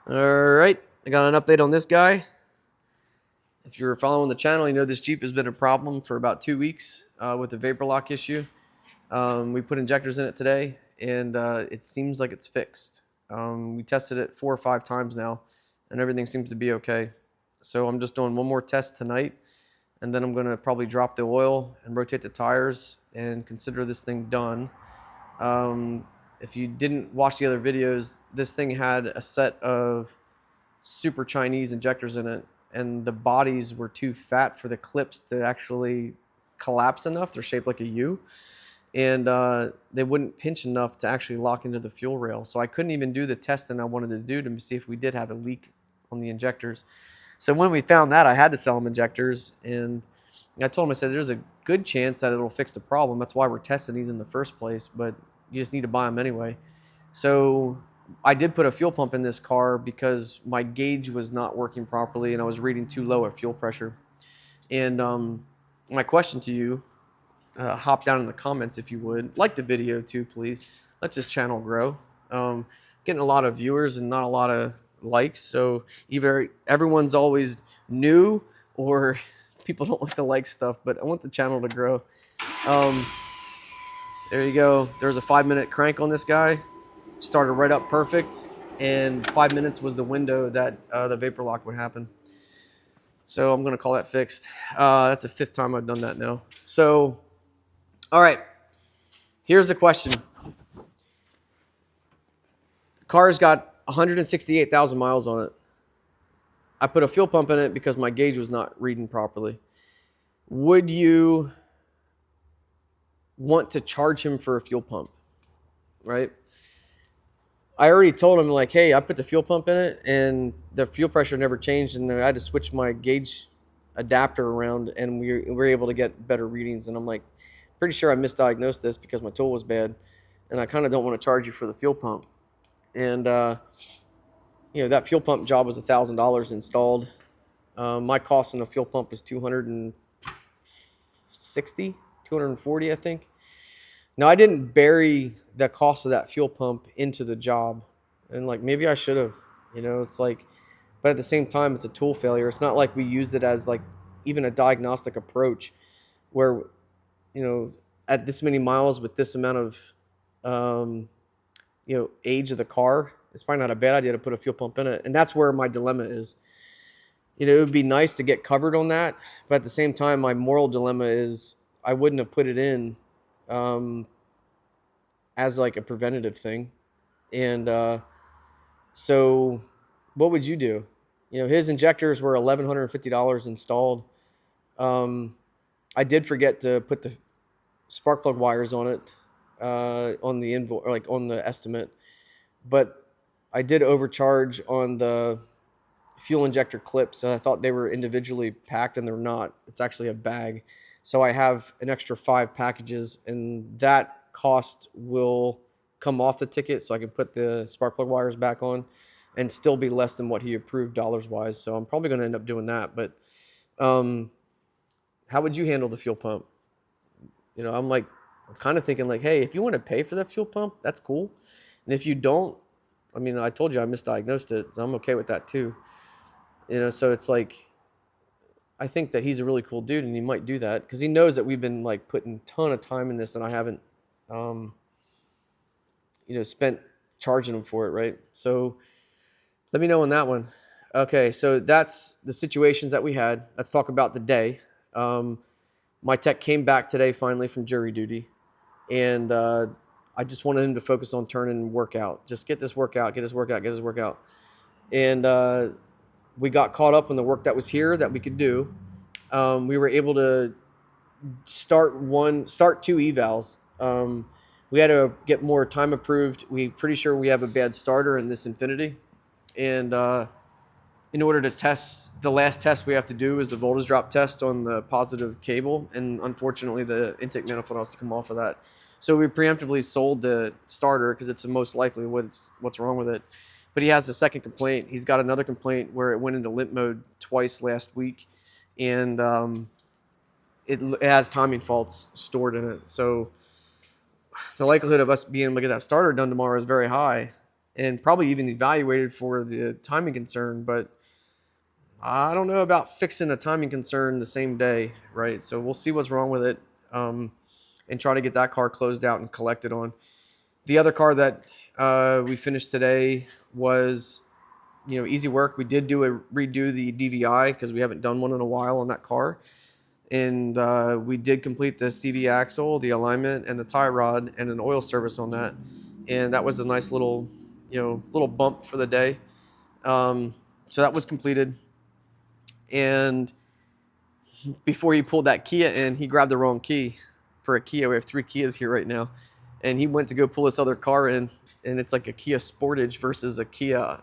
All right, I got an update on this guy. If you're following the channel, you know this Jeep has been a problem for about 2 weeks with the vapor lock issue. We put injectors in it today, and it seems like it's fixed. We tested it 4 or 5 times now, and everything seems to be okay. So I'm just doing one more test tonight, and then I'm going to probably drop the oil and rotate the tires and consider this thing done. Um, if you didn't watch the other videos, this thing had a set of super Chinese injectors in it, and the bodies were too fat for the clips to actually collapse enough. They're shaped like a U, and they wouldn't pinch enough to actually lock into the fuel rail. So I couldn't even do the testing I wanted to do to see if we did have a leak on the injectors. So when we found that, I had to sell them injectors, and I told him, I said, there's a good chance that it'll fix the problem. That's why we're testing these in the first place, but you just need to buy them anyway. So I did put a fuel pump in this car because my gauge was not working properly and I was reading too low at fuel pressure. And my question to you, hop down in the comments if you would. Like the video too, please. Let this channel grow. Getting a lot of viewers and not a lot of likes. So either everyone's always new or people don't like to like stuff, but I want the channel to grow. Um, there you go. There's a 5-minute crank on this guy. Started right up perfect, and 5 minutes was the window that the vapor lock would happen. So I'm going to call that fixed. That's the 5th time I've done that now. So, all right, here's the question. The car's got 168,000 miles on it. I put a fuel pump in it because my gauge was not reading properly. Would you want to charge him for a fuel pump, right? I already told him, like, hey, I put the fuel pump in it and the fuel pressure never changed, and I had to switch my gauge adapter around, and we were able to get better readings. And I'm like, pretty sure I misdiagnosed this because my tool was bad, and I kind of don't want to charge you for the fuel pump. And that fuel pump job was $1,000 installed. My cost in a fuel pump was 260, 240, I think. Now, I didn't bury the cost of that fuel pump into the job, and like maybe I should have. It's like, but at the same time, it's a tool failure. It's not like we used it as like even a diagnostic approach where, at this many miles with this amount of, age of the car, it's probably not a bad idea to put a fuel pump in it. And that's where my dilemma is. It would be nice to get covered on that, but at the same time, my moral dilemma is I wouldn't have put it in as like a preventative thing. And so what would you do? His injectors were $1,150 installed. I did forget to put the spark plug wires on it, on the invoice, or like on the estimate, but I did overcharge on the fuel injector clips. I thought they were individually packed, and they're not. It's actually a bag. So I have an extra 5 packages, and that cost will come off the ticket, so I can put the spark plug wires back on and still be less than what he approved dollars wise. So I'm probably going to end up doing that. But how would you handle the fuel pump? I'm kind of thinking like, hey, if you want to pay for that fuel pump, that's cool. And if you don't, I told you I misdiagnosed it, so I'm okay with that too. So it's like, I think that he's a really cool dude, and he might do that because he knows that we've been like putting a ton of time in this, and I haven't, spent charging him for it, right? So let me know on that one. Okay, so that's the situations that we had. Let's talk about the day. My tech came back today finally from jury duty, and I just wanted him to focus on turning and work out. Just get this workout, get his workout, get his workout. And we got caught up on the work that was here that we could do. We were able to start 2 evals. We had to get more time approved. We pretty sure we have a bad starter in this Infinity, and in order to test, the last test we have to do is the voltage drop test on the positive cable, and unfortunately the intake manifold has to come off of that. So we preemptively sold the starter because it's the most likely what's wrong with it. But he has a second complaint. He's got another complaint where it went into limp mode twice last week, and it has timing faults stored in it. So the likelihood of us being able to get that starter done tomorrow is very high. and probably even evaluated for the timing concern. But I don't know about fixing a timing concern the same day, right? So we'll see what's wrong with it, and try to get that car closed out and collected on. The other car that we finished today was, easy work. We did redo the DVI because we haven't done one in a while on that car, and we did complete the CV axle, the alignment, and the tie rod, and an oil service on that, and that was a nice little, little bump for the day. So that was completed, and before he pulled that Kia in, he grabbed the wrong key for a Kia. We have 3 Kias here right now, and he went to go pull this other car in, and it's like a Kia Sportage versus a Kia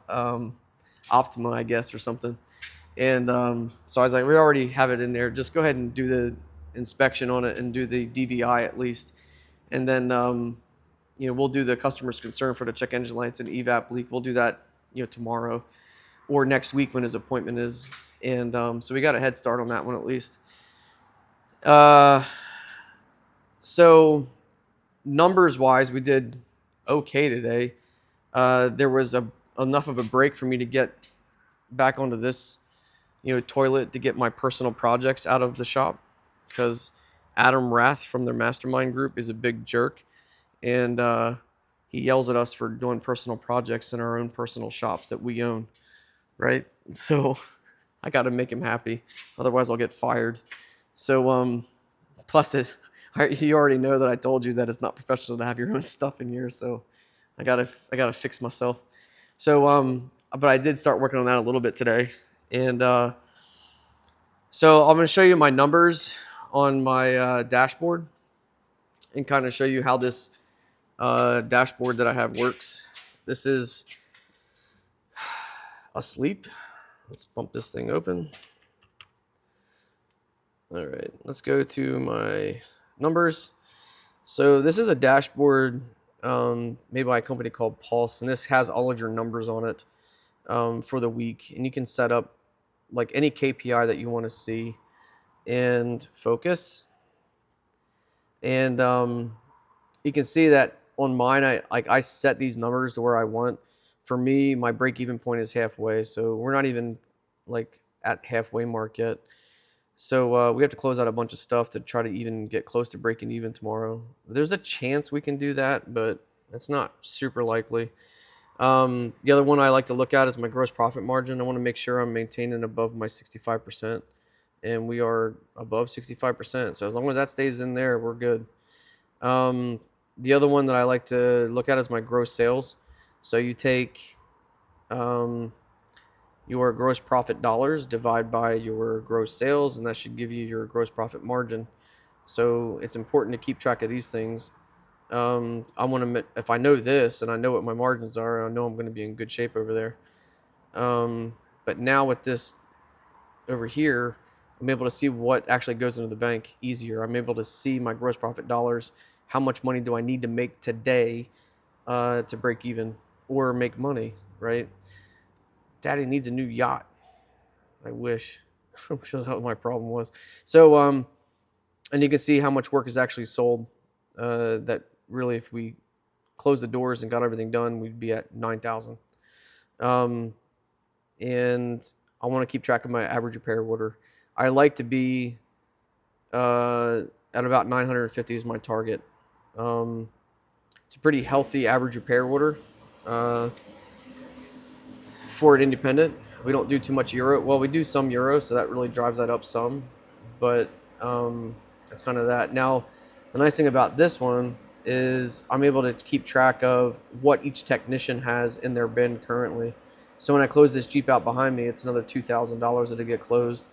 Optima, I guess, or something. And so I was like, we already have it in there. Just go ahead and do the inspection on it and do the DVI at least, and then we'll do the customer's concern for the check engine lights and evap leak. We'll do that tomorrow or next week when his appointment is. And so we got a head start on that one at least. So numbers wise, we did okay today. There was enough of a break for me to get back onto this, toilet to get my personal projects out of the shop, because Adam Rath from their mastermind group is a big jerk, and he yells at us for doing personal projects in our own personal shops that we own, right? So I got to make him happy, otherwise I'll get fired. So plus you already know that I told you that it's not professional to have your own stuff in here, so I gotta fix myself. So but I did start working on that a little bit today, and so I'm going to show you my numbers on my dashboard, and kind of show you how this dashboard that I have works. This is asleep. Let's bump this thing open. All right, let's go to my numbers. So this is a dashboard made by a company called Pulse, and this has all of your numbers on it for the week, and you can set up like any KPI that you want to see and focus. And you can see that on mine, I set these numbers to where I want. For me, my break-even point is halfway, so we're not even like at halfway mark yet. So we have to close out a bunch of stuff to try to even get close to breaking even tomorrow. There's a chance we can do that, but it's not super likely. The other one I like to look at is my gross profit margin. I want to make sure I'm maintaining above my 65%, and we are above 65%. So as long as that stays in there, we're good. The other one that I like to look at is my gross sales. So you take your gross profit dollars, divide by your gross sales, and that should give you your gross profit margin. So it's important to keep track of these things. I want to, if I know this and I know what my margins are, I know I'm going to be in good shape over there. But now with this over here, I'm able to see what actually goes into the bank easier. I'm able to see my gross profit dollars. How much money do I need to make today to break even or make money, right? Daddy needs a new yacht. I wish. Which was what my problem was. So, and you can see how much work is actually sold. That really, if we closed the doors and got everything done, we'd be at 9,000. And I want to keep track of my average repair order. I like to be at about 950 is my target. It's a pretty healthy average repair order for an independent. We don't do too much euro. Well, we do some euro, so that really drives that up some. But that's kind of that. Now, the nice thing about this one is I'm able to keep track of what each technician has in their bin currently. So when I close this Jeep out behind me, it's another $2,000 that'll get closed.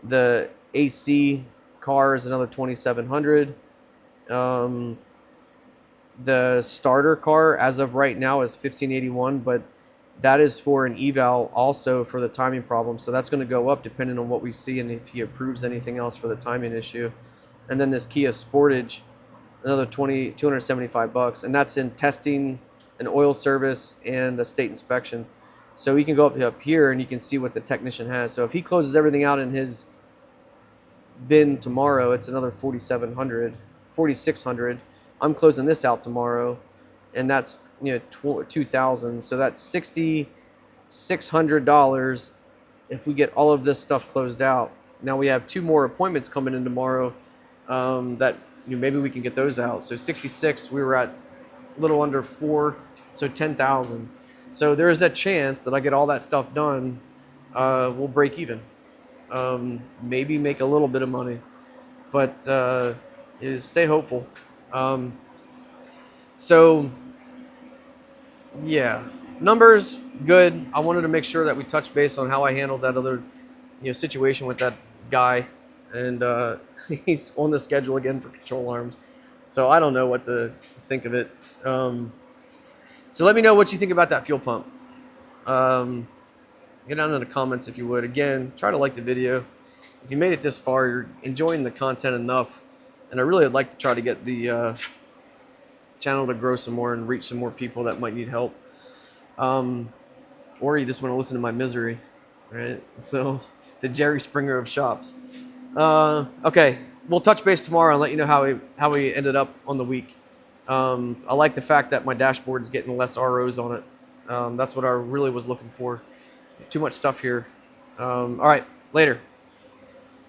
The AC car is another $2,700. The starter car as of right now is $1,581, but that is for an eval also for the timing problem. So that's going to go up depending on what we see and if he approves anything else for the timing issue. And then this Kia Sportage, another $275, and that's in testing, an oil service, and a state inspection. So you can go up here and you can see what the technician has. So if he closes everything out in his bin tomorrow, it's another $4,600. I'm closing this out tomorrow, and that's 2,000. So that's $6,600 if we get all of this stuff closed out. Now we have 2 more appointments coming in tomorrow, that maybe we can get those out. So 66, we were at a little under 4, so 10,000. So there is a chance that I get all that stuff done. We'll break even. Maybe make a little bit of money, but stay hopeful. So yeah, numbers good. I wanted to make sure that we touch base on how I handled that other situation with that guy, and he's on the schedule again for control arms. So I don't know what to think of it. So let me know what you think about that fuel pump. Get down in the comments if you would. Again, try to like the video. If you made it this far, you're enjoying the content enough, and I really would like to try to get the channel to grow some more and reach some more people that might need help. Or you just want to listen to my misery, right? So the Jerry Springer of shops. Okay, we'll touch base tomorrow and let you know how we ended up on the week. I like the fact that my dashboard is getting less ROs on it. That's what I really was looking for. Too much stuff here. All right, later.